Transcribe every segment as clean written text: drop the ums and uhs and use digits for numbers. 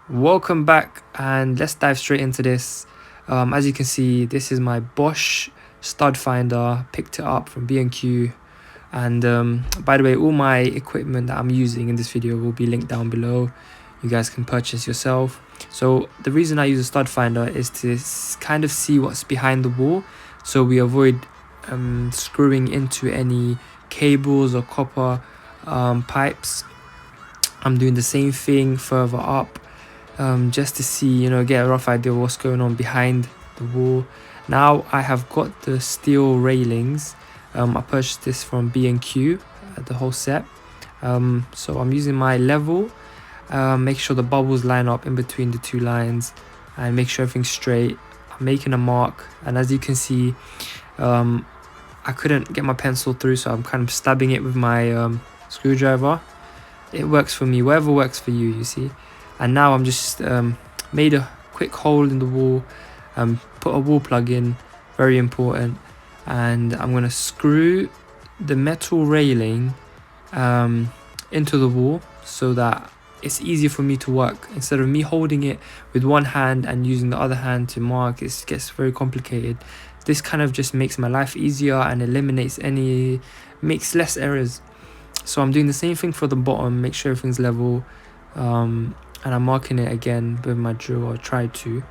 Welcome back, and let's dive straight into this. As you can see, this is my Bosch stud finder. Picked it up from B&Q, and by the way, all my equipment that I'm using in this video will be linked down below. You guys can purchase yourself. So the reason I use a stud finder is to kind of see what's behind the wall, so we avoid screwing into any cables or copper pipes. I'm doing the same thing further up, just to see, get a rough idea of what's going on behind the wall. Now I have got the steel railings. I purchased this from B&Q, the whole set. So I'm using my level, make sure the bubbles line up in between the two lines and make sure everything's straight. I'm making a mark, and as you can see, I couldn't get my pencil through, so I'm kind of stabbing it with my screwdriver. It works for me, whatever works for you, you see. And now I'm just made a quick hole in the wall, put a wall plug in, very important, and I'm going to screw the metal railing into the wall so that it's easier for me to work. Instead of me holding it with one hand and using the other hand to mark, it gets very complicated. This kind of just makes my life easier and makes less errors. So I'm doing the same thing for the bottom, make sure everything's level, and I'm marking it again with my drill, or try to.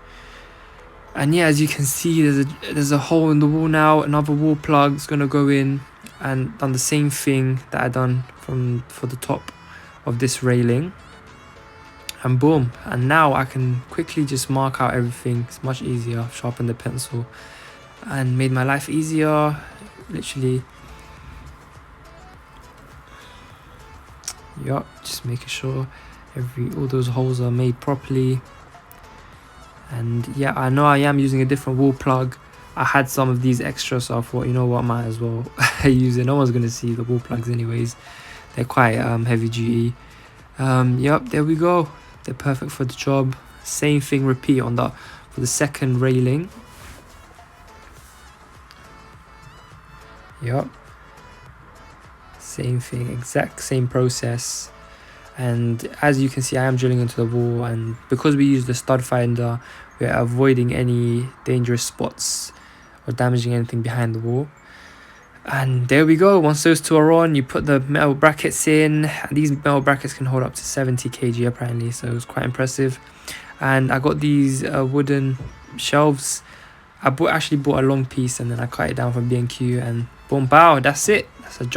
And yeah, as you can see, there's a hole in the wall now. Another wall plug's gonna go in, and done the same thing that I done for the top of this railing, and boom. And now I can quickly just mark out everything. It's much easier. Sharpen the pencil and made my life easier, literally. Yup, just making sure all those holes are made properly. And yeah, I know I am using a different wall plug. I had some of these extra, so I thought, you know what, might as well use it. No one's gonna see the wall plugs anyways. They're quite heavy duty. Yep, there we go. They're perfect for the job. Same thing, repeat for the second railing. Yep, same thing, exact same process. And as you can see, I am drilling into the wall, and because we use the stud finder, we're avoiding any dangerous spots or damaging anything behind the wall. And there we go. Once those two are on, you put the metal brackets in, and these metal brackets can hold up to 70 kg apparently, so it's quite impressive. And I got these wooden shelves. I actually bought a long piece, and then I cut it down from B&Q, and boom, pow, that's it. That's a job.